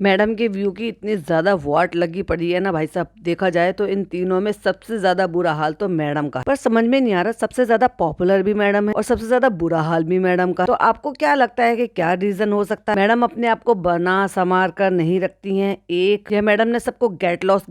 Madam के view की इतनी ज़्यादा वाट लगी पड़ी है ना भाई साहब, देखा जाए तो इन तीनों में सबसे ज़्यादा बुरा हाल तो मैडम का है। पर समझ में नहीं आ रहा, सबसे ज़्यादा पॉपुलर भी मैडम है और सबसे ज़्यादा बुरा हाल भी मैडम का। तो आपको क्या लगता है कि क्या रीजन हो सकता है? मैडम अपने आप को बना संवार कर नहीं रखती हैं। एक, या मैडम ने सबको गेट लॉस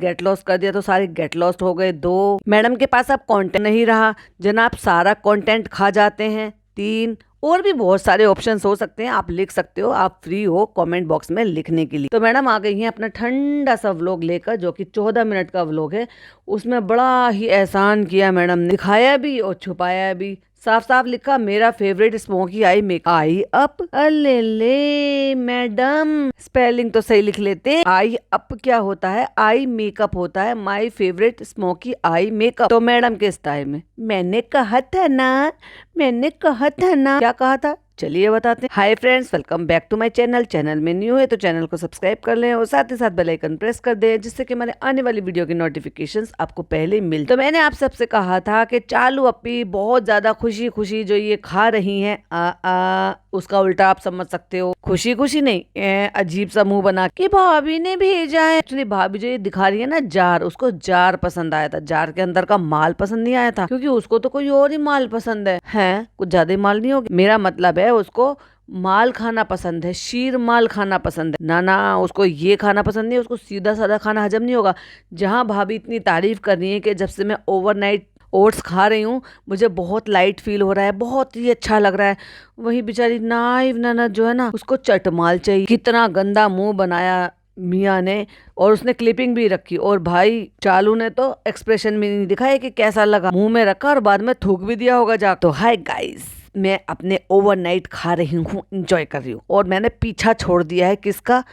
कर दिया तो सारे गेट लॉस्ट हो गए। दो, मैडम के पास अब कंटेंट नहीं रहा, जनाब सारा कंटेंट खा जाते हैं। तीन, और भी बहुत सारे ऑप्शंस हो सकते हैं, आप लिख सकते हो, आप फ्री हो कमेंट बॉक्स में लिखने के लिए। तो मैडम आ गई हैं अपना ठंडा सा व्लॉग लेकर, जो कि 14 मिनट का व्लॉग है। उसमें बड़ा ही एहसान किया मैडम ने, दिखाया भी और छुपाया भी। साफ साफ लिखा, मेरा favourite smoky I make I up. अले ले मैडम, स्पेलिंग तो सही लिख लेते। आई अप क्या होता है? आई मेकअप होता है। My favourite smoky eye makeup. तो मैडम के स्टाइल में, मैंने कहा था ना, मैंने कहा था ना। क्या कहा था? चलिए बताते हैं। Hi friends, welcome back to my channel. Channel में न्यू है तो चैनल को सब्सक्राइब कर लें और साथ ही साथ बेल आइकन प्रेस कर दें, जिससे कि हमारे आने वाली वीडियो की नोटिफिकेशंस आपको पहले ही मिल। तो मैंने आप सबसे कहा था कि चालू अपी बहुत ज्यादा खुशी खुशी जो ये खा रही हैं, उसका उल्टा आप समझ सकते हो खुशी खुशी नहीं, अजीब सा मुंह बना के भाभी ने भेजा है। एक्चुअली भाभी जो ये दिखा रही है ना जार, उसको जार पसंद आया था, जार के अंदर का माल पसंद नहीं आया था, क्योंकि उसको तो कोई और ही माल पसंद है कुछ ज्यादा ही माल नहीं होगा। मेरा मतलब है उसको माल खाना पसंद है, शीर माल खाना पसंद है। ना ना, उसको ये खाना पसंद नहीं, उसको सीधा साधा खाना हजम नहीं होगा। जहाँ भाभी इतनी तारीफ कर रही है कि जब से मैं ओवरनाइट ओट्स खा रही हूँ मुझे बहुत लाइट फील हो रहा है, बहुत ही अच्छा लग रहा है, वही बेचारी नाइव ननद जो है ना, उसको चटमाल चाहिए। कितना गंदा मुंह बनाया मियाँ ने, और उसने क्लिपिंग भी रखी। और भाई चालू ने तो एक्सप्रेशन भी नहीं दिखाया कि कैसा लगा, मुंह में रखा और बाद में थूक भी दिया होगा जा। तो हाय गाइस, मैं अपने ओवरनाइट खा रही हूँ, एंजॉय कर रही हूँ, और मैंने पीछा छोड़ दिया है किसका?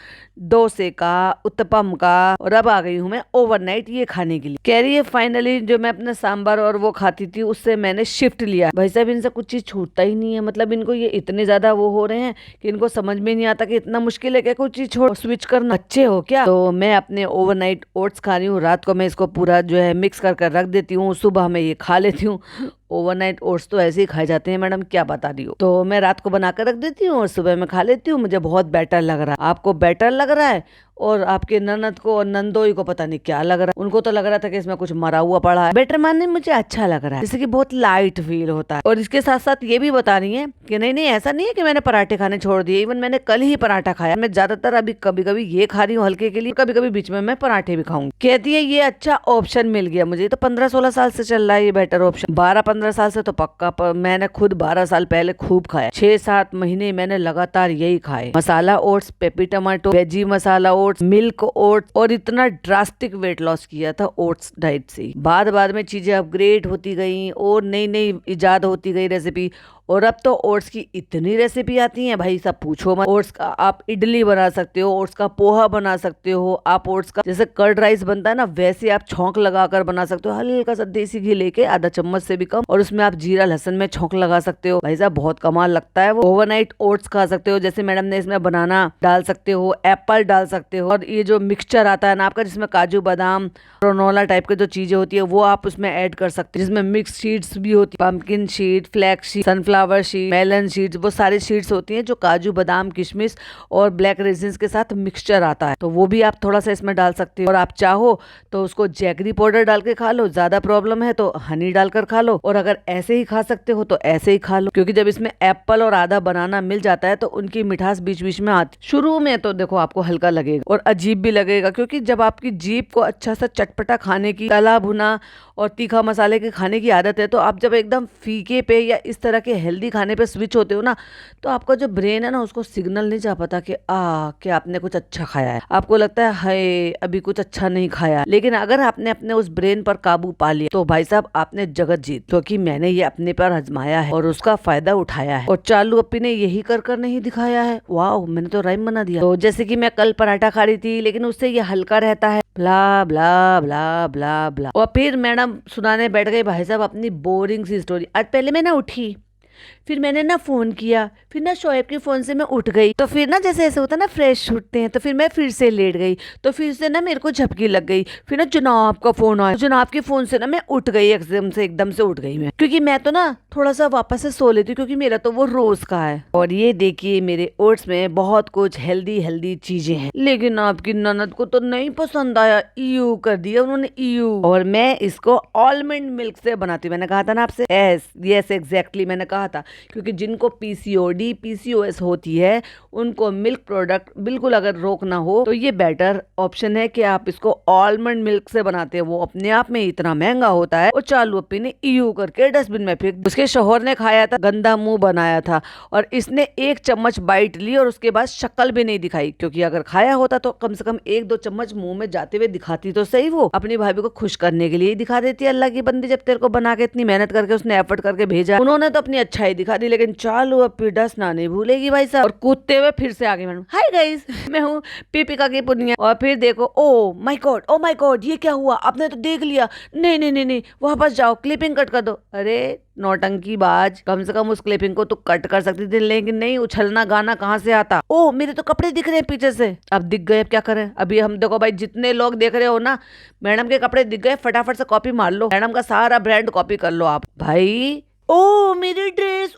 डोसे का, उत्तपम का, और अब आ गई हूँ मैं ओवरनाइट ये खाने के लिए। कह रही है फाइनली जो मैं अपना सांबर और वो खाती थी उससे मैंने शिफ्ट लिया। भाई साहब इनसे कुछ चीज छूटता ही नहीं है, मतलब इनको ये इतने ज्यादा वो हो रहे हैं कि इनको समझ में नहीं आता कि इतना मुश्किल है क्या कुछ चीज छोड़ स्विच करना। अच्छे हो क्या? तो मैं अपने ओवरनाइट ओट्स खा रही हूँ, रात को मैं इसको पूरा जो है मिक्स कर कर रख देती हूँ, सुबह मैं ये खा लेती हूँ। ओवरनाइट ओट्स तो ऐसे ही खाए जाते हैं मैडम, क्या बता रही हो। तो मैं रात को बना कर रख देती हूँ और सुबह में खा लेती हूँ, मुझे बहुत बेटर लग रहा है। आपको बेटर लग रहा है, और आपके ननद को और नंदोई को पता नहीं क्या लग रहा है, उनको तो लग रहा था कि इसमें कुछ मरा हुआ पड़ा है। बेटर मानने में मुझे अच्छा लग रहा है, जैसे कि बहुत लाइट फील होता है। और इसके साथ साथ ये भी बता रही है कि नहीं नहीं ऐसा नहीं है कि मैंने पराठे खाने छोड़ दिए, इवन मैंने कल ही पराठा खाया। मैं ज्यादातर अभी कभी कभी ये खा रही हूँ हल्के के लिए, कभी कभी बीच में मैं पराठे भी खाऊंगी। कहती है ये अच्छा ऑप्शन मिल गया मुझे, तो 15-16 साल से चल रहा है ये बेटर ऑप्शन, 12-15 साल से तो पक्का। पर मैंने खुद 12 साल पहले खूब खाया, 6-7 महीने मैंने लगातार यही खाए। मसाला ओट्स, पेपी टमाटो, वेजी मसाला ओट्स, मिल्क ओट्स, और इतना ड्रास्टिक वेट लॉस किया था ओट्स डाइट से। बाद बाद में चीजें अपग्रेड होती गई और नई नई इजाद होती गई रेसिपी, और अब तो ओट्स की इतनी रेसिपी आती है भाई सब पूछो मत। ओट्स का आप इडली बना सकते हो, ओट्स का पोहा बना सकते हो, आप ओट्स का जैसे कर्ड राइस बनता है ना वैसे आप छौंक लगाकर बना सकते हो, हल्का सा देसी घी लेके आधा चम्मच से भी कम, और उसमें आप जीरा लहसुन में छौंक लगा सकते हो। भाई साहब बहुत कमाल लगता है वो। ओवरनाइट ओट्स खा सकते हो, जैसे मैडम ने इसमें बनाना डाल सकते हो, एप्पल डाल सकते हो, और ये जो मिक्सचर आता है ना आपका जिसमें काजू बादाम ग्रेनोला टाइप की जो चीजें होती है वो आप उसमें ऐड कर सकते हो, जिसमें मिक्स सीड्स भी होती है, pumpkin seed, flax seed, sunflower seed, melon seeds, वो सारी सीड्स होती हैं जो काजू बादाम किशमिश और ब्लैक रेजिन्स के साथ मिक्सचर आता है, तो वो भी आप थोड़ा सा इसमें डाल सकते हो। और आप चाहो तो उसको जैगरी पाउडर डाल के खा लो, ज्यादा प्रॉब्लम है तो हनी डालकर खा लो, और अगर ऐसे ही खा सकते हो तो ऐसे ही खा लो, क्योंकि जब इसमें एप्पल और आधा बनाना मिल जाता है तो उनकी मिठास बीच बीच में आती। शुरू में तो देखो आपको हल्का लगेगा और अजीब भी लगेगा, क्योंकि जब आपकी जीभ को अच्छा सा चटपटा खाने की, तला भुना और तीखा मसाले के खाने की आदत है, तो आप जब एकदम फीके पे या इस तरह के हेल्दी खाने पे स्विच होते हो ना, तो आपका जो ब्रेन है ना उसको सिग्नल नहीं जा पाता कि कि आपने कुछ अच्छा खाया है। आपको लगता है हाय अभी कुछ अच्छा नहीं खाया। लेकिन अगर आपने अपने उस ब्रेन पर काबू पा लिया तो भाई साहब आपने जगत जीत, क्योंकि मैंने ये अपने पर आजमाया है और उसका फायदा उठाया है, और चालू अपी ने यही कर कर नहीं दिखाया है। वाह, मैंने तो राइम बना दिया। तो जैसे कि मैं कल पराठा खा रही थी लेकिन उससे ये हल्का रहता है, ब्ला ब्ला ब्ला ब्ला ब्ला। और फिर मैडम सुनाने बैठ गए भाई साहब अपनी बोरिंग सी स्टोरी। आज पहले मैं ना उठी, फिर मैंने ना फोन किया, फिर ना शोएब के फोन से मैं उठ गई, तो फिर ना जैसे ऐसे होता ना फ्रेश उठते हैं, तो फिर मैं फिर से लेट गई, तो फिर से ना मेरे को झपकी लग गई। फिर ना जनाब का फोन आया, जनाब के फोन से ना मैं उठ गई, एकदम से उठ गई मैं, क्योंकि मैं तो ना थोड़ा सा वापस से सो लेती हूँ, क्योंकि मेरा तो वो रोज का है। और ये देखिए मेरे ओट्स में बहुत कुछ हेल्दी हेल्दी चीजें हैं, लेकिन आपकी ननद को तो नहीं पसंद आया, ईयू कर दिया उन्होंने, ईयू। और मैं इसको आलमंड मिल्क से बनाती हूँ, मैंने कहा था ना आपसे, यस एग्जैक्टली मैंने कहा था, क्योंकि जिनको पीसीओडी पीसीओएस होती है उनको मिल्क प्रोडक्ट बिल्कुल अगर रोकना हो तो ये बेटर ऑप्शन है कि आप इसको आलमंड मिल्क से बनाते हैं। वो अपने आप में इतना महंगा होता है। और चालू अपनी ने ईयू करके डस्टबिन में फेंक, उसके शौहर ने खाया था, गंदा मुंह बनाया था, और इसने 1 चम्मच बाइट ली और उसके बाद शक्ल भी नहीं दिखाई, क्योंकि अगर खाया होता तो कम से कम 1-2 चम्मच मुंह में जाते हुए दिखाती तो सही। वो अपनी भाभी को खुश करने के लिए दिखा देती है। अल्लाह की बंदी, जब तेरे को बना के इतनी मेहनत करके उसने एफर्ट करके भेजा, उन्होंने तो अपनी अच्छाई दिखा दी, लेकिन चालू अब फिर डसना नहीं भूलेगी भाई साहब। और कूदते हुए फिर से आगे मैडम, हाय गाइस मैं हूँ पीपिका की पुनिया। और फिर देखो, ओ माय गॉड ये क्या हुआ, आपने तो देख लिया, नहीं नहीं नहीं नहीं वापस जाओ, क्लिपिंग कट कर दो। अरे नौटंकी बाज, कम से कम उस क्लिपिंग को तो कट कर सकती थी, लेकिन नहीं, उछलना गाना कहाँ से आता। ओ मेरे तो कपड़े दिख रहे हैं पीछे से। अब दिख गए, अब क्या करें। अभी हम देखो भाई, जितने लोग देख रहे हो ना, मैडम के कपड़े दिख गए, फटाफट से कॉपी मार लो, मैडम का सारा ब्रांड कॉपी कर लो आप भाई। ओ मेरी ड्रेस,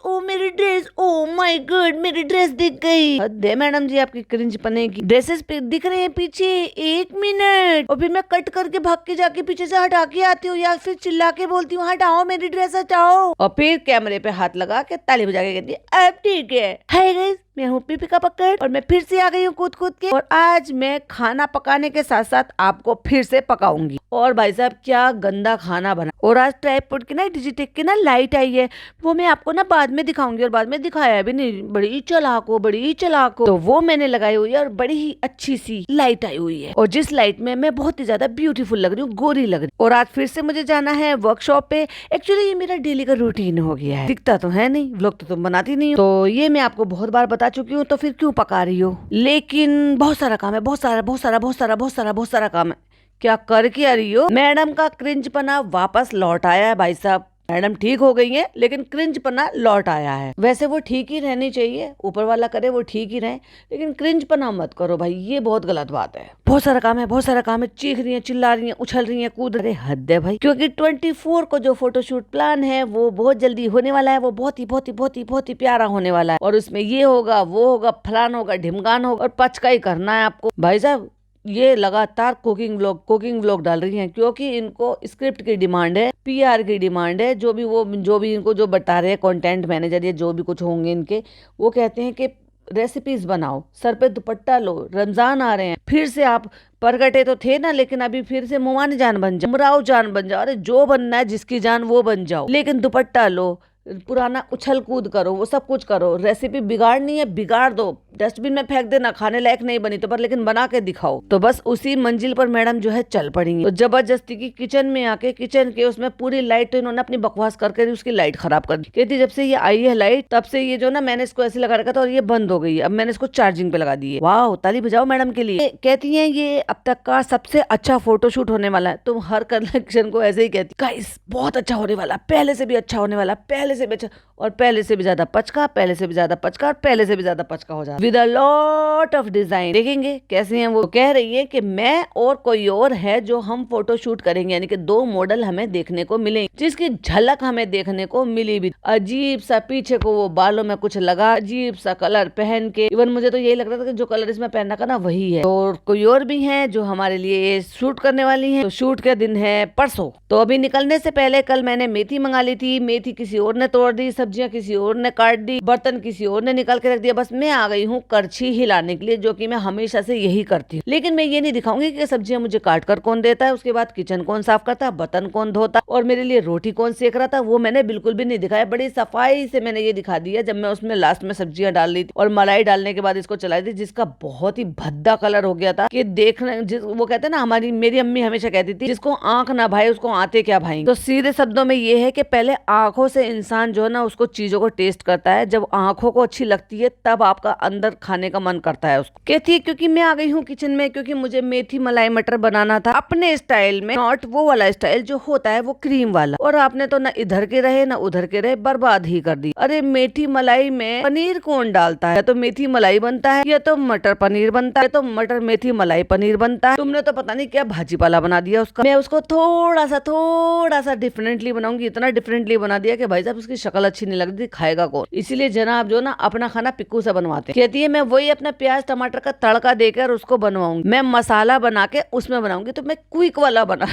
ओ माय गॉड मेरी ड्रेस दिख गई। हद है मैडम जी आपकी क्रिंज पने की, ड्रेसेस दिख रहे हैं पीछे, 1 मिनट। और फिर मैं कट करके भाग के जाके पीछे से हटा के आती हूँ, या फिर चिल्ला के बोलती हूँ हटाओ मेरी ड्रेस हटाओ, और फिर कैमरे पे हाथ लगा के ताली बजा के कहती है अब ठीक है। हाय गाइस मैं हूँ पीपिका पकड़, और मैं फिर से आ गई हूँ कूद कूद के, और आज मैं खाना पकाने के साथ साथ आपको फिर से पकाऊंगी। और भाई साहब क्या गंदा खाना बना। और आज ट्राइपॉड की ना, डिजिटेक की ना लाइट आई है, वो मैं आपको ना बाद में दिखाऊंगी, और बाद में दिखाया भी नहीं, बड़ी चालाक हो, तो वो मैंने लगाई हुई है, और बड़ी ही अच्छी सी लाइट आई हुई है, और जिस लाइट में मैं बहुत ही ज्यादा ब्यूटीफुल लग रही हूँ, गोरी लग रही हूँ। और आज फिर से मुझे जाना है वर्कशॉप पे। एक्चुअली ये मेरा डेली का रूटीन हो गया है, दिखता तो है नहीं, व्लॉग तो तुम बनाती नहीं हो, तो ये मैं आपको बहुत बार बता चुकी हूँ, तो फिर क्यों पका रही हो। लेकिन बहुत सारा काम है, बहुत सारा काम है। क्या कर क्या रही हो। मैडम का क्रिंजपना वापस लौट आया है भाई साहब। मैडम ठीक हो गई है, लेकिन क्रिंजपना लौट आया है। वैसे वो ठीक ही रहनी चाहिए, ऊपर वाला करे वो ठीक ही रहे, लेकिन क्रिंजपना मत करो भाई, ये बहुत गलत बात है। बहुत सारा काम है, चीख रही है, चिल्ला रही है, उछल रही है, कूद रही है, हद है भाई। क्योंकि 24 को जो फोटोशूट प्लान है वो बहुत जल्दी होने वाला है, वो बहुत ही प्यारा होने वाला है, और उसमें ये होगा, वो होगा, फलान होगा, ढिमकान होगा, और पचका ही करना है आपको भाई साहब। ये लगातार कुकिंग व्लॉग डाल रही हैं, क्योंकि इनको स्क्रिप्ट की डिमांड है, पीआर की डिमांड है, जो भी इनको जो बता रहे हैं कंटेंट मैनेजर या जो भी कुछ होंगे इनके, वो कहते हैं कि रेसिपीज बनाओ, सर पे दुपट्टा लो, रमजान आ रहे हैं, फिर से आप परगटे तो थे ना, लेकिन अभी फिर से मुमानी जान बन जाओ, मुराव जान बन जाओ, अरे जो बनना है जिसकी जान वो बन जाओ, लेकिन दुपट्टा लो, पुराना उछल कूद करो, वो सब कुछ करो। रेसिपी बिगाड़नी है बिगाड़ दो, डस्टबिन में फेंक देना, खाने लायक नहीं बनी तो, पर लेकिन बना के दिखाओ। तो बस उसी मंजिल पर मैडम जो है चल पड़ी है। तो जबरदस्ती की किचन में आके, किचन के उसमें पूरी लाइट, तो इन्होंने अपनी बकवास करके उसकी लाइट खराब कर दी। कहती जब से ये आई है लाइट, तब से ये जो ना, मैंने इसको ऐसे लगा रखा था और ये बंद हो गई है, अब मैंने इसको चार्जिंग पे लगा दी है। वाह, ताली बजाओ मैडम के लिए। कहती है ये अब तक का सबसे अच्छा फोटोशूट होने वाला है। तुम हर कलेक्शन को ऐसे ही कहती, गाइस बहुत अच्छा होने वाला, पहले से भी अच्छा होने वाला, पहले से भी अच्छा, और पहले से भी ज्यादा पचका, पहले से भी ज्यादा पचका, और पहले से भी ज्यादा पचका हो जाता, with a lot of design. देखेंगे कैसे हैं वो। कह रही है कि मैं और कोई और है जो हम फोटो शूट करेंगे, यानी कि 2 मॉडल हमें देखने को मिलेंगे, जिसकी झलक हमें देखने को मिली भी। अजीब सा पीछे को वो बालों में कुछ लगा, अजीब सा कलर पहन के, इवन मुझे तो यही लग रहा था कि जो कलर इसमें पहनना का ना वही है। और कोई और भी है जो हमारे लिए शूट करने वाली है। तो शूट का दिन है परसों, तो अभी निकलने से पहले कल मैंने मेथी मंगा ली थी, मेथी किसी और ने तोड़ दी, सब्जियां किसी और ने काट दी, बर्तन किसी और ने निकाल के रख दिया। बस मैं आ गई हूँ करछी हिलाने के लिए, जो कि मैं हमेशा से यही करती हूँ। लेकिन मैं ये नहीं दिखाऊंगी कि सब्जियां मुझे काट कर कौन देता है, उसके बाद किचन कौन साफ करता है, बर्तन कौन धोता, और मेरे लिए रोटी कौन सेक रहा था, वो मैंने बिल्कुल भी नहीं दिखाया। बड़ी सफाई से मैंने ये दिखा दिया जब मैं उसमें लास्ट में सब्जियां डाल दी थी और मलाई डालने के बाद इसको चलाई थी, जिसका बहुत ही भद्दा कलर हो गया था कि देखने, वो कहते हैं ना, मेरी अम्मी हमेशा कहती थी, जिसको आंख ना भाई उसको बनाते क्या भाई। तो सीधे शब्दों में ये है कि पहले आंखों से इंसान जो है ना उसको चीजों को टेस्ट करता है, जब आंखों को अच्छी लगती है तब आपका अंदर खाने का मन करता है उसको। कहती है क्योंकि मैं आ गई हूँ किचन में, क्योंकि मुझे मेथी मलाई मटर बनाना था अपने स्टाइल में, नॉट वो वाला स्टाइल जो होता है वो क्रीम वाला। और आपने तो ना इधर के रहे ना उधर के रहे, बर्बाद ही कर दी। अरे मेथी मलाई में पनीर कौन डालता है? या तो मेथी मलाई बनता है या तो मटर पनीर बनता है, तो मटर मेथी मलाई पनीर बनता है। तुमने तो पता नहीं क्या भाजी पाला बना दिया उसका। मैं उसको थोड़ा सा डिफरेंटली बनाऊंगी, इतना डिफरेंटली बना दिया कि भाई साहब उसकी शक्ल अच्छी नहीं लगती, खाएगा कौन। इसीलिए जनाब जो ना अपना खाना पिक्कू से बनवाते हैं। कहती है मैं वही अपना प्याज टमाटर का तड़का देकर उसको बनवाऊंगी, मैं मसाला बना के उसमें बनाऊंगी। तो मैं क्विक वाला बना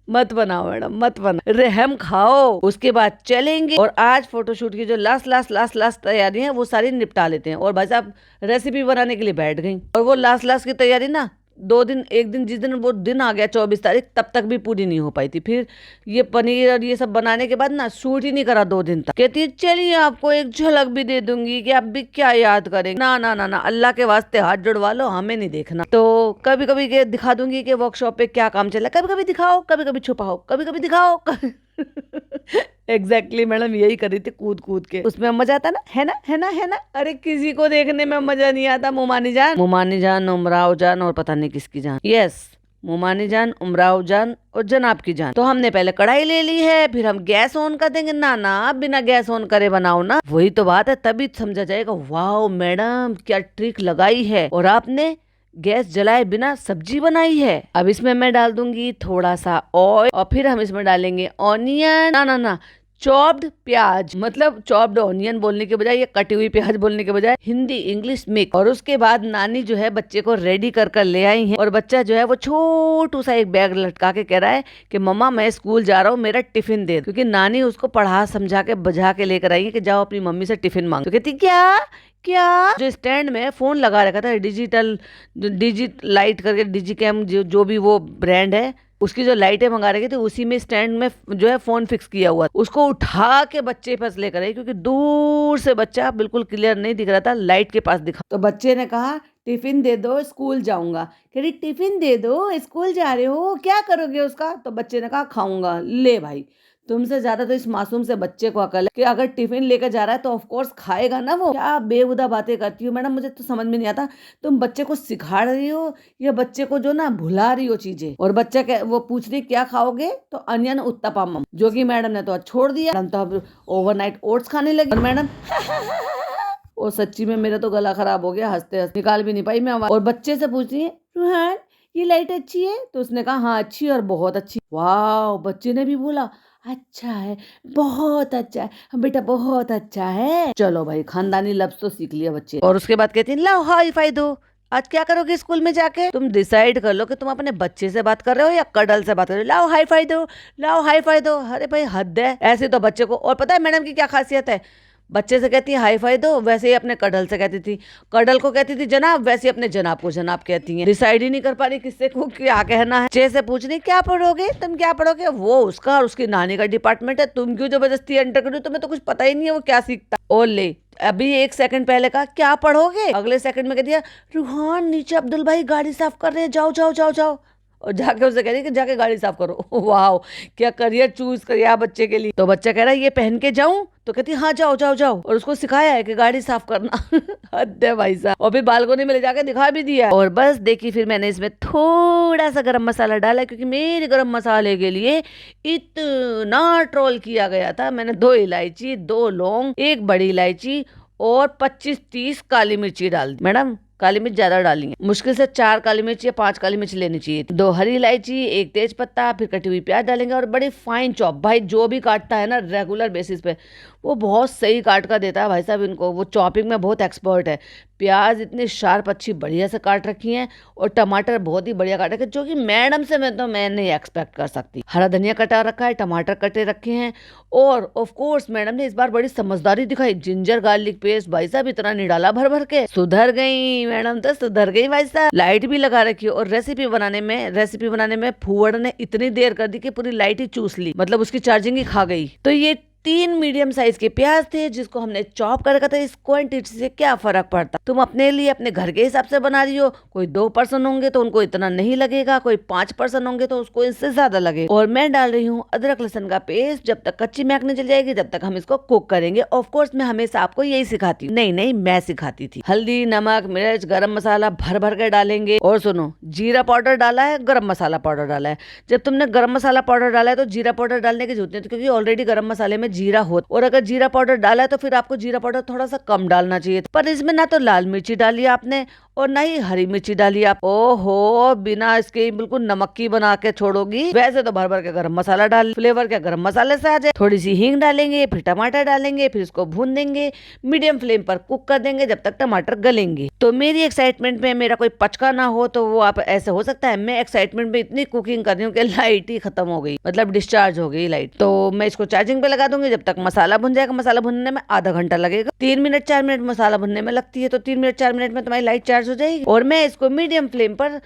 मत बनाओ मैडम, मत बना, रहम खाओ। उसके बाद चलेंगे और आज फोटोशूट की जो लास्ट तैयारी है वो सारी निपटा लेते हैं। और भाई साहब रेसिपी बनाने के लिए बैठ गई और वो लास्ट की तैयारी ना 2 दिन, एक दिन जिस दिन वो दिन आ गया 24 तारीख, तब तक भी पूरी नहीं हो पाई थी। फिर ये पनीर और ये सब बनाने के बाद ना शूट ही नहीं करा 2 दिन तक। कहती है चलिए आपको एक झलक भी दे दूंगी कि आप भी क्या याद करेंगे। ना ना ना ना, अल्लाह के वास्ते हाथ जुड़वा लो, हमें नहीं देखना। तो कभी कभी के दिखा दूंगी कि वर्कशॉप पे क्या काम चला, कभी कभी दिखाओ, कभी कभी छुपाओ, कभी कभी दिखाओ। एग्जैक्टली मैडम यही कर रही थी कूद कूद के, उसमें मजा आता ना, है ना, है ना, है ना। अरे किसी को देखने में मजा नहीं आता। मुमानी जान, उमराव जान और पता नहीं किसकी जान। यस, मुमानी जान, उमराव जान और जनाब की जान। तो हमने पहले कढ़ाई ले ली है, फिर हम गैस ऑन कर देंगे। ना ना, बिना गैस ऑन करे बनाओ ना, वही तो बात है, तभी समझा जाएगा वाओ मैडम क्या ट्रिक लगाई है और आपने गैस जलाए बिना सब्जी बनाई है। अब इसमें मैं डाल दूंगी थोड़ा सा ऑयल और फिर हम इसमें डालेंगे ऑनियन, ना ना ना, चॉप्ड प्याज, मतलब चॉप्ड ऑनियन बोलने के बजाय, ये कटी हुई प्याज बोलने के बजाय हिंदी इंग्लिश मिक्स। और उसके बाद नानी जो है बच्चे को रेडी कर कर ले आई है और बच्चा जो है वो छोटू सा एक बैग लटका के कह रहा है कि मम्मा मैं स्कूल जा रहा हूँ, मेरा टिफिन दे, क्योंकि नानी उसको पढ़ा समझा के बजा के लेकर आई है कि जाओ अपनी मम्मी से टिफिन मांगो। तो कहती क्या जो स्टैंड में फोन लगा रखा था, डिजिट लाइट करके, डिजी कैम जो भी वो ब्रांड है, उसकी जो लाइटें मंगा रखी थी उसी में स्टैंड में जो है फोन फिक्स किया हुआ, उसको उठा के बच्चे पास लेकर आई, क्योंकि दूर से बच्चा बिल्कुल क्लियर नहीं दिख रहा था, लाइट के पास दिखा। तो बच्चे ने कहा टिफिन दे दो स्कूल जाऊंगा। कह रही टिफिन दे दो स्कूल जा रहे हो, क्या करोगे उसका? तो बच्चे ने कहा खाऊंगा। ले भाई, तुमसे ज्यादा तो इस मासूम से बच्चे को अकल है कि अगर टिफिन लेकर जा रहा है तो ऑफ कोर्स खाएगा ना वो। क्या बेहुदा बातें करती हो मैडम, मुझे तो समझ में नहीं आता, तुम बच्चे को सिखा रही हो या बच्चे को जो ना भुला रही हो चीजें। और बच्चा वो पूछ रही क्या खाओगे, तो अनियन उत्तपम, जो कि मैडम ने तो आज छोड़ दिया। मैडम तो अब ओवरनाइट ओट्स खाने लगी और मैडम और सच्ची में मेरा तो गला खराब हो गया, हंसते हंसते निकाल भी नहीं पाई मैं आवाज। और बच्चे से पूछ रही है रूहान ये लाइट अच्छी है? तो उसने कहा हाँ अच्छी और बहुत अच्छी। वाह, बच्चे ने भी बोला अच्छा है, बहुत अच्छा है हाँ बेटा, बहुत अच्छा है। चलो भाई, खानदानी लफ्ज तो सीख लिया बच्चे। और उसके बाद कहती है लाओ हाई फाई दो, आज क्या करोगे स्कूल में जाके? तुम डिसाइड कर लो कि तुम अपने बच्चे से बात कर रहे हो या कडल से बात कर रहे हो। लाओ हाई फाई दो, लाओ हाई फाई दो। अरे भाई हद है, ऐसे तो बच्चे को। और पता है मैडम की क्या खासियत है, बच्चे से कहती है हाई फाई दो, वैसे ही अपने कडल से कहती थी, कडल को कहती थी जनाब, वैसे ही अपने जनाब को जनाब कहती हैं। डिसाइड ही नहीं कर पा रही किससे को क्या कहना है। बच्चे से पूछ रही क्या पढ़ोगे, तुम क्या पढ़ोगे? वो उसका और उसकी नानी का डिपार्टमेंट है, तुम क्यों जबरदस्ती एंटर कर रही हो? तुम्हें तो कुछ पता ही नहीं है वो क्या सीखता। और ले, अभी 1 सेकंड पहले कहा क्या पढ़ोगे, अगले सेकंड में कह दिया रूहान नीचे अब्दुल भाई गाड़ी साफ कर रहे हैं, जाओ जाओ जाओ जाओ। और जाके उसे कह रही कि जाके गाड़ी साफ करो। वाह, क्या करियर चूज किया बच्चे के लिए। तो बच्चा कह रहा है ये पहन के जाऊं, तो कहती हाँ जाओ जाओ जाओ। और उसको सिखाया है कि गाड़ी साफ करना। हद है भाई साहब। और फिर बालकोनी में ले जाके दिखा भी दिया। और बस देखी, फिर मैंने इसमें थोड़ा सा गरम मसाला डाला, क्योंकि मेरे गरम मसाले के लिए इतना ट्रोल किया गया था। मैंने 2 इलायची, 2 लौंग, 1 बड़ी इलायची और 25-30 काली मिर्ची डाल दी। मैडम काली मिर्च ज्यादा डाली है, मुश्किल से 4 काली मिर्च या 5 काली मिर्च लेनी चाहिए। 2 हरी इलायची, 1 तेज पत्ता, फिर कटी हुई प्याज डालेंगे और बड़ी फाइन चॉप। भाई जो भी काटता है ना रेगुलर बेसिस पे, वो बहुत सही काट कर देता है भाई साहब इनको, वो चॉपिंग में बहुत एक्सपर्ट है। प्याज इतनी शार्प अच्छी बढ़िया से काट रखी है और टमाटर बहुत ही बढ़िया काट रखे, जो कि मैडम से मैं नहीं एक्सपेक्ट कर सकती। हरा धनिया कटा रखा है, टमाटर कटे रखे हैं और ऑफ कोर्स मैडम ने इस बार बड़ी समझदारी दिखाई। जिंजर गार्लिक पेस्ट भाई साहब इतना नहीं डाला भर भर के। सुधर गई मैडम, तो सुधर गई भाई साहब। लाइट भी लगा रखी और रेसिपी बनाने में फूहड़ ने इतनी देर कर दी कि पूरी लाइट ही चूस ली, मतलब उसकी चार्जिंग ही खा गई। तो ये 3 मीडियम साइज के प्याज थे जिसको हमने चॉप कर रखा था। इस क्वांटिटी से क्या फर्क पड़ता, तुम अपने लिए अपने घर के हिसाब से बना रही हो। कोई 2 पर्सन होंगे तो उनको इतना नहीं लगेगा, कोई 5 पर्सन होंगे तो उसको इससे ज्यादा लगेगा। और मैं डाल रही हूँ अदरक लहसुन का पेस्ट। जब तक कच्ची महक नहीं चल जाएगी जब तक हम इसको कुक करेंगे। ऑफ कोर्स मैं हमेशा आपको यही सिखाती हूँ, नहीं मैं सिखाती थी। हल्दी, नमक, मिर्च, गरम मसाला भर भर के डालेंगे। और सुनो, जीरा पाउडर डाला है, गरम मसाला पाउडर डाला है। जब तुमने गरम मसाला पाउडर डाला है तो जीरा पाउडर डालने की जरूरत नहीं है, क्योंकि ऑलरेडी गरम मसाले में जीरा हो। और अगर जीरा पाउडर डाला है तो फिर आपको जीरा पाउडर थोड़ा सा कम डालना चाहिए। पर इसमें ना तो लाल मिर्ची डाली आपने और ना ही हरी मिर्ची डाली आप। ओहो, बिना इसके बिल्कुल नमक की बना के छोड़ोगी। वैसे तो भर भर के गरम मसाला डाल, फ्लेवर क्या गरम मसाले से आ जाए। थोड़ी सी हींग डालेंगे, फिर टमाटर डालेंगे, फिर इसको भून देंगे। मीडियम फ्लेम पर कुक कर देंगे जब तक टमाटर गलेंगे। तो मेरी एक्साइटमेंट में मेरा कोई पचका ना हो तो वो आप ऐसे हो सकता है। मैं एक्साइटमेंट में इतनी कुकिंग कर रही हूँ कि लाइट ही खत्म हो गई, मतलब डिस्चार्ज हो गई लाइट। तो मैं इसको चार्जिंग पे लगा दूंगी। जब तक मसाला भुन जाएगा, मसाला भुनने में आधा घंटा लगेगा। 3 मिनट 4 मिनट मसाला भुनने में लगती है, तो 3 मिनट 4 मिनट में तुम्हारी लाइट चार्ज हो जाएगी। और मैं इसको मीडियम फ्लेम पर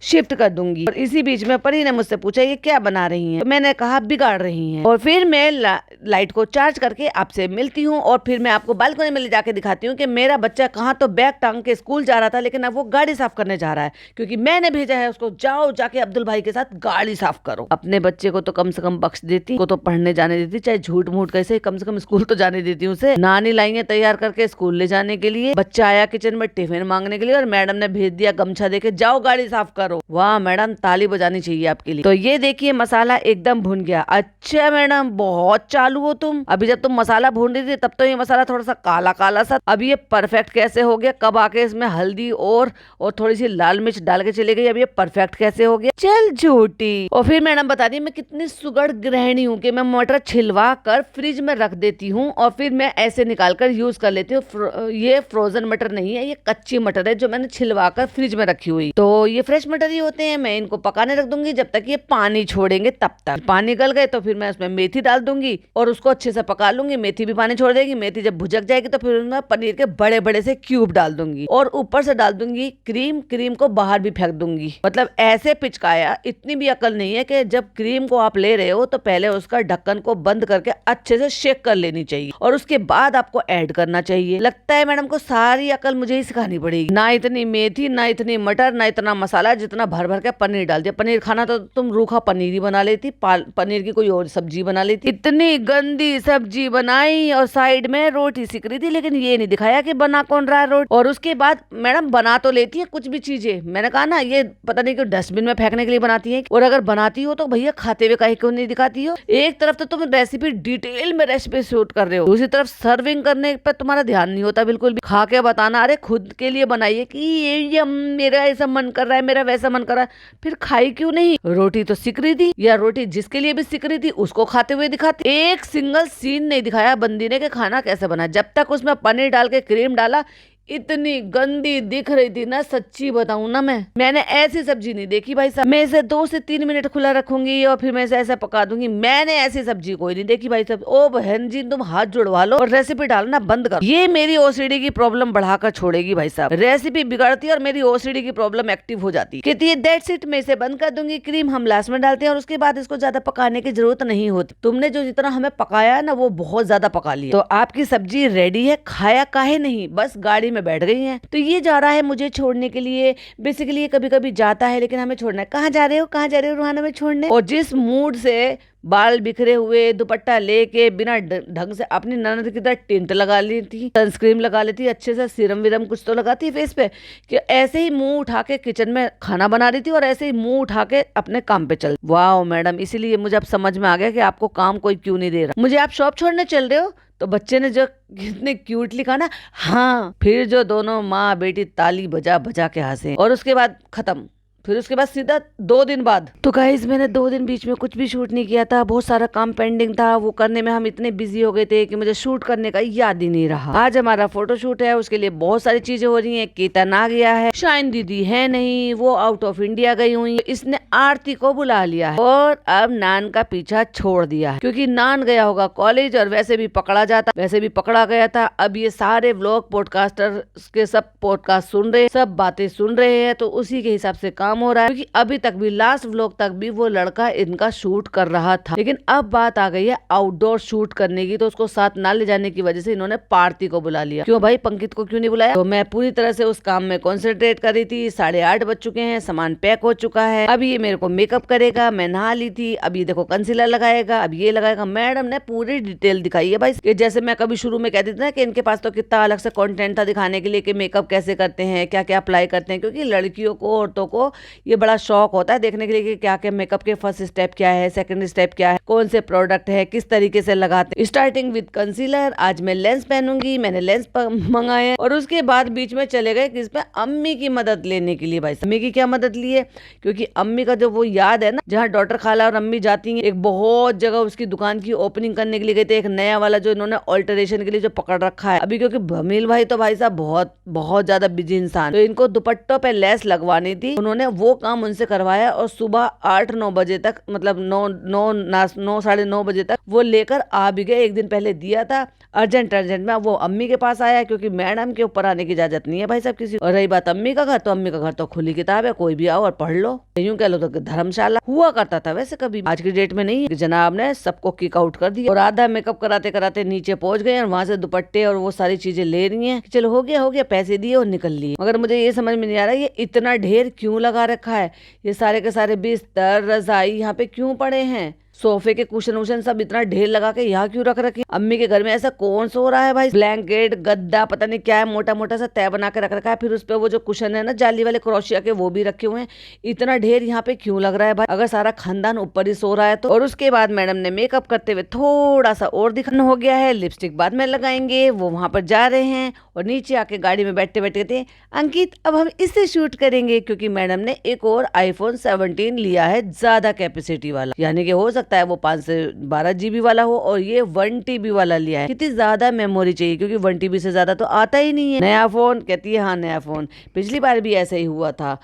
शिफ्ट कर दूंगी। और इसी बीच में परी ने मुझसे पूछा ये क्या बना रही हैं, तो मैंने कहा बिगाड़ रही हैं। और फिर मैं लाइट को चार्ज करके आपसे मिलती हूँ और फिर मैं आपको बालकनी में ले जाके दिखाती हूँ कि मेरा बच्चा कहाँ तो बैग टांग के स्कूल जा रहा था, लेकिन अब वो गाड़ी साफ करने जा रहा है, क्योंकि मैंने भेजा है उसको, जाओ जाके अब्दुल भाई के साथ गाड़ी साफ करो। अपने बच्चे को तो कम से कम बख्श देती, को तो पढ़ने जाने देती, चाहे झूठ मूठ कैसे, कम से कम स्कूल तो जाने देती हूँ उसे। नानी लाई है तैयार करके स्कूल ले जाने के लिए। बच्चा आया किचन में टिफिन मांगने के लिए और मैडम ने भेज दिया गमछा देके, जाओ गाड़ी साफ करो। वाह मैडम, ताली बजानी चाहिए आपके लिए। तो ये देखिए मसाला एकदम भुन गया। अच्छा मैडम, बहुत चालू हो तुम। अभी जब तुम मसाला भून रही थी तब तो ये मसाला थोड़ा सा काला काला सा। अब ये परफेक्ट कैसे हो गया? कब आके इसमें हल्दी और थोड़ी सी लाल मिर्च डाल के चले गई। अब ये परफेक्ट कैसे हो गया? चल झूठी। और फिर मैडम बता दी मैं कितनी सुगढ़ गृहिणी हूँ कि मैं मटर छिलवा कर फ्रिज में रख देती हूँ और फिर मैं ऐसे निकाल कर यूज कर लेती हूँ। ये फ्रोजन मटर नहीं है, ये कच्ची मटर है जो मैंने छिलवा कर फ्रिज में रखी हुई। तो ये फ्रेश मटर ही होते हैं। मैं इनको पकाने रख दूंगी जब तक ये पानी छोड़ेंगे तब तक। पानी गल गए तो फिर मैं उसमें मेथी डाल दूंगी और उसको अच्छे से पका लूंगी। मेथी भी पानी छोड़ देगी। मेथी जब भुजक जाएगी तो फिर उसमें पनीर के बड़े बड़े से क्यूब डाल दूंगी और ऊपर से डाल दूंगी क्रीम। क्रीम को बाहर भी फेंक दूंगी। मतलब ऐसे पिचकाया, इतनी भी अकल नहीं है कि जब क्रीम को आप ले रहे हो तो पहले उसका ढक्कन को बंद करके अच्छे से शेक कर लेनी चाहिए और उसके बाद आपको ऐड करना चाहिए। लगता है मैडम को सारी अकल मुझे ही सिखानी पड़ेगी। ना इतनी मेथी, ना इतनी मटर, ना इतना मसाला, जितना भर भर के पनीर डाल दिया। पनीर खाना तो तुम रूखा पनीर ही बना लेती, पनीर की कोई और सब्जी बना लेती। इतनी गंदी सब्जी बनाई और साइड में रोटी सिक रही थी, लेकिन ये नहीं दिखाया कि बना कौन रहा है रोटी। और उसके बाद मैडम बना तो लेती है कुछ भी चीजें। मैंने कहा ना ये पता नहीं क्यों डस्टबिन में फेंकने के लिए बनाती है, और अगर बनाती हो तो भैया खाते हुए काहे क्यों नहीं दिखाती हो। एक तरफ तो तुम रेसिपी डिटेल में रेसिपी शूट कर रहे हो, दूसरी तरफ सर्विंग करने पर तुम्हारा ध्यान नहीं होता बिल्कुल भी। खा के बताना, अरे खुद के लिए बनाइए कि ये मेरा ऐसा मन कर रहा है, मेरा वैसा मन कर रहा है, फिर खाई क्यों नहीं। रोटी तो सिक रही थी, या रोटी जिसके लिए भी सिक रही थी उसको खाते हुए दिखाती। एक सिंगल सीन नहीं दिखाया बंदी ने कि खाना कैसे बना। जब तक उसमें पनीर डाल के क्रीम डाला, इतनी गंदी दिख रही थी ना, सच्ची बताऊं ना, मैंने ऐसी सब्जी नहीं देखी भाई साहब। मैं इसे 2 से 3 मिनट खुला रखूंगी और फिर मैं इसे ऐसा पका दूंगी। मैंने ऐसी सब्जी कोई नहीं देखी भाई साहब। ओ बहन जी, तुम हाथ जुड़वा लो और रेसिपी डालना बंद करो। ये मेरी ओसीडी की प्रॉब्लम बढ़ाकर छोड़ेगी भाई साहब। रेसिपी बिगड़ती है और मेरी ओसीडी की प्रॉब्लम एक्टिव हो जाती है। कहती है दैट्स इट, मैं इसे बंद कर दूंगी। क्रीम हम लास्ट में डालते हैं और उसके बाद इसको ज्यादा पकाने की जरूरत नहीं होती। तुमने जो जितना हमें पकाया ना वो बहुत ज्यादा पका लिया। तो आपकी सब्जी रेडी है, खाया काहे नहीं, बस गाड़ी में बैठ गई हैं। तो ये जा रहा है मुझे छोड़ने के लिए। बेसिकली ये कभी कभी जाता है, लेकिन हमें छोड़ना है। कहाँ जा रहे हो, कहाँ जा रहे हो रूहाना में छोड़ने? और जिस मूड से बाल बिखरे हुए दुपट्टा लेके बिना ढंग से अपनी ननद की तरह टिंट लगा ली थी, सनस्क्रीन लगा लेती, अच्छे से सीरम विरम कुछ तो लगाती फेस पे, कि ऐसे ही मुंह उठा के किचन में खाना बना रही थी और ऐसे ही मुंह उठा के अपने काम पे चल। वाह मैडम, इसीलिए मुझे अब समझ में आ गया कि आपको काम कोई क्यों नहीं दे रहा। मुझे आप शॉप छोड़ने चल रहे हो, तो बच्चे ने जो कितने क्यूटली कहा ना, हाँ, फिर जो दोनों माँ बेटी ताली बजा बजा के हंसे और उसके बाद खत्म। फिर उसके बाद सीधा 2 दिन बाद। तो गाइस मैंने 2 दिन बीच में कुछ भी शूट नहीं किया था। बहुत सारा काम पेंडिंग था, वो करने में हम इतने बिजी हो गए थे कि मुझे शूट करने का याद ही नहीं रहा। आज हमारा फोटो शूट है, उसके लिए बहुत सारी चीजें हो रही हैं। केतन आ गया है, शाइन दीदी है नहीं, वो आउट ऑफ इंडिया गई हुई। इसने आरती को बुला लिया है और अब नान का पीछा छोड़ दिया है, क्योंकि नान गया होगा कॉलेज और वैसे भी पकड़ा गया था। अब ये सारे व्लॉग पॉडकास्टर के सब पॉडकास्ट सुन रहे, सब बातें सुन रहे हैं, तो उसी के हिसाब से काम काम हो रहा है, क्योंकि अभी तक भी लास्ट व्लॉग तक भी वो लड़का इनका शूट कर रहा था। लेकिन अब बात आ गई है आउटडोर शूट करने की, तो उसको साथ ना ले जाने की वजह से इन्होंने पार्थी को बुला लिया। क्यों भाई, पंकित को क्यों नहीं बुलाया? तो मैं पूरी तरह से उस काम में कॉन्सेंट्रेट कर रही थी। 8:30 बज चुके हैं, सामान पैक हो चुका है। अब ये मेरे को मेकअप करेगा, मैं नहा ली थी, अब ये देखो कंसीलर लगाएगा, अब ये लगाएगा। मैडम ने पूरी डिटेल दिखाई है भाई। ये जैसे मैं कभी शुरू में कहती थी ना कि इनके पास तो कितना अलग से कंटेंट था दिखाने के लिए कि मेकअप कैसे करते हैं, क्या क्या अप्लाई करते हैं, क्योंकि लड़कियों को, औरतों को ये बड़ा शौक होता है देखने के लिए कि क्या क्या मेकअप के फर्स्ट स्टेप क्या है, सेकंड स्टेप क्या है, कौन से प्रोडक्ट है, किस तरीके से लगाते हैं। Starting with concealer. आज मैं लेंस पहनूंगी, मैंने लेंस मंगाया और उसके बाद बीच में चले गए किस पे, अम्मी की मदद लेने के लिए। भाई अम्मी की क्या मदद ली है, क्योंकि अम्मी का जो वो याद है ना, जहाँ डॉक्टर खाला और अम्मी जाती हैं, एक बहुत जगह उसकी दुकान की ओपनिंग करने के लिए गए थे। एक नया वाला जो इन्होंने ऑल्टरेशन के लिए जो पकड़ रखा है अभी, क्योंकि भमील भाई तो भाई साहब बहुत बहुत ज्यादा बिजी इंसान, तो इनको दुपट्टों पे लेस लगवानी थी। उन्होंने वो काम उनसे करवाया और सुबह 8-9 बजे तक, मतलब 9 साढ़े 9 बजे तक वो लेकर आ भी गए। एक दिन पहले दिया था अर्जेंट में, वो अम्मी के पास आया, क्योंकि मैडम के ऊपर आने की इजाजत नहीं है भाई साहब किसी। और रही बात अम्मी का घर, तो अम्मी का घर तो खुली किताब है, कोई भी आओ और पढ़ लो। यूं कह लो तो धर्मशाला हुआ करता था वैसे, कभी आज की डेट में नहीं है। जनाब ने सबको किक आउट कर दिया और आधा मेकअप कराते कराते नीचे पहुंच गए और वहां से दुपट्टे और वो सारी चीजें ले रही हैं। चलो हो गया, पैसे दिए और निकल लिए। मगर मुझे ये समझ में नहीं आ रहा ये इतना ढेर क्यों लगा रखा है। ये सारे के सारे बिस्तर, रजाई यहाँ पे क्यों पड़े हैं, सोफे के कुशन वुशन सब इतना ढेर लगा के यहाँ क्यों रख रखे। अम्मी के घर में ऐसा कौन सो रहा है भाई, ब्लैंकेट, गद्दा, पता नहीं क्या है, मोटा मोटा सा तय बना के रख रखा है। फिर उस पे वो जो कुशन है ना जाली वाले क्रोशिया के, वो भी रखे हुए हैं। इतना ढेर यहाँ पे क्यों लग रहा है भाई, अगर सारा खानदान ऊपर ही सो रहा है तो। और उसके बाद मैडम ने मेकअप करते हुए थोड़ा सा और दिखाना हो गया है, लिपस्टिक बाद में लगाएंगे। वो वहां पर जा रहे हैं और नीचे आके गाड़ी में बैठते बैठे कहते हैं, अंकित अब हम इससे शूट करेंगे, क्योंकि मैडम ने एक और iPhone 17 लिया है, ज्यादा कैपेसिटी वाला, यानी कि हो सकता है वो 5 से 12 GB वाला हो, और ये 1 TB वाला लिया है। कितनी ज्यादा मेमोरी चाहिए, क्योंकि 1 TB से ज्यादा तो आता ही नहीं है। नया फोन, कहती है हाँ नया फोन, पिछली बार भी ऐसा ही हुआ था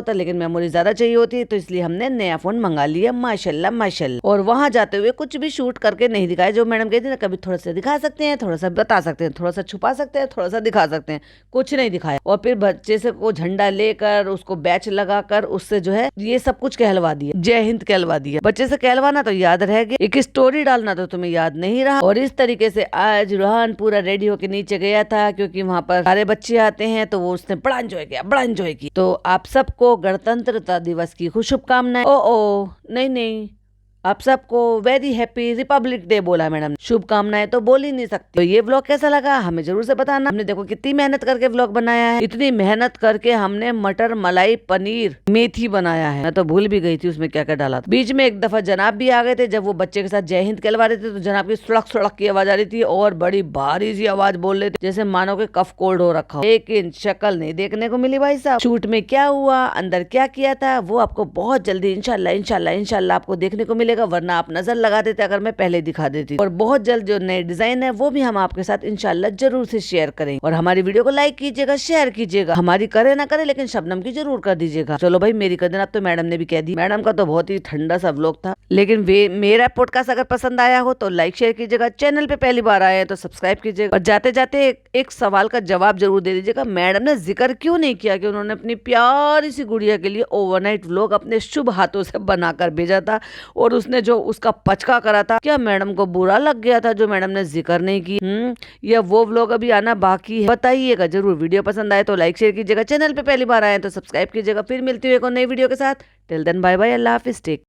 लेकिन मेमोरी ज्यादा चाहिए होती है, तो इसलिए हमने नया फोन मंगा लिया, माशाल्लाह। और वहां जाते हुए कुछ भी शूट करके नहीं दिखाया। जो मैडम कहती है ना, कभी थोड़ा सा दिखा सकते हैं, थोड़ा सा बता सकते हैं, थोड़ा सा छुपा सकते हैं, थोड़ा सा दिखा सकते हैं, कुछ नहीं दिखाया। और फिर बच्चे से वो झंडा लेकर उसको बैच लगाकर उससे जो है ये सब कुछ कहलवा दिया, जय हिंद कहलवा दिया। बच्चे से कहलवाना तो याद रह गया, एक स्टोरी डालना तो तुम्हें याद नहीं रहा। और इस तरीके से आज रूहान पूरा रेडी होके नीचे गया था, क्योंकि वहां पर सारे बच्चे आते हैं, तो वो उसने बड़ा एंजॉय किया। तो आप सबको गणतंत्रता दिवस की खूब शुभकामनाएं। ओ नहीं, आप सबको वेरी हैप्पी रिपब्लिक डे बोला मैडम। शुभकामनाएं तो बोल ही नहीं सकती। तो ये व्लॉग कैसा लगा हमें जरूर से बताना। हमने देखो कितनी मेहनत करके व्लॉग बनाया है। इतनी मेहनत करके हमने मटर मलाई पनीर मेथी बनाया है। मैं तो भूल भी गई थी उसमें क्या क्या डाला था। बीच में एक दफा जनाब भी आ गए थे, जब वो बच्चे के साथ जय हिंद कहलवा रहे थे, तो जनाब की सुड़क की आवाज आ रही थी और बड़ी भारी सी आवाज बोल रहे थे, जैसे मानो के कफ कोल्ड हो रखा हो। लेकिन शक्ल नहीं देखने को मिली भाई साहब। शूट में क्या हुआ, अंदर क्या किया था, वो आपको बहुत जल्दी इंशाल्लाह आपको देखने को मिलेगा, वरना आप नजर लगा देते अगर मैं पहले दिखा देती। और बहुत जल्द जो नए डिजाइन है वो भी हम आपके साथ इंशाल्लाह जरूर से शेयर करेंगे। और हमारी वीडियो को लाइक कीजिएगा, शेयर कीजिएगा, हमारी करे ना करे लेकिन शबनम की जरूर कर दीजिएगा। चलो भाई मेरी कर देना, अब तो मैडम ने भी कह दी। मैडम का तो बहुत ही ठंडा सा व्लॉग था, लेकिन मेरा पॉडकास्ट अगर पसंद आया हो तो लाइक शेयर कीजिएगा। चैनल पे पहली बार आए हैं तो सब्सक्राइब कीजिएगा। और जाते जाते एक सवाल का जवाब जरूर दे दीजिएगा, मैडम ने जिक्र क्यों नहीं किया कि उन्होंने अपनी प्यारी सी गुड़िया के लिए ओवरनाइट व्लॉग अपने शुभ हाथों से बनाकर भेजा था, और उसने जो उसका पचका करा था, क्या मैडम को बुरा लग गया था जो मैडम ने जिक्र नहीं की? या वो व्लॉग अभी आना बाकी है? बताइएगा जरूर। वीडियो पसंद आए तो लाइक शेयर कीजिएगा, चैनल पे पहली बार आए तो सब्सक्राइब कीजिएगा। फिर मिलती हुई एक नई वीडियो के साथ। टिल देन बाय बाय, अल्लाह हाफिज, टेक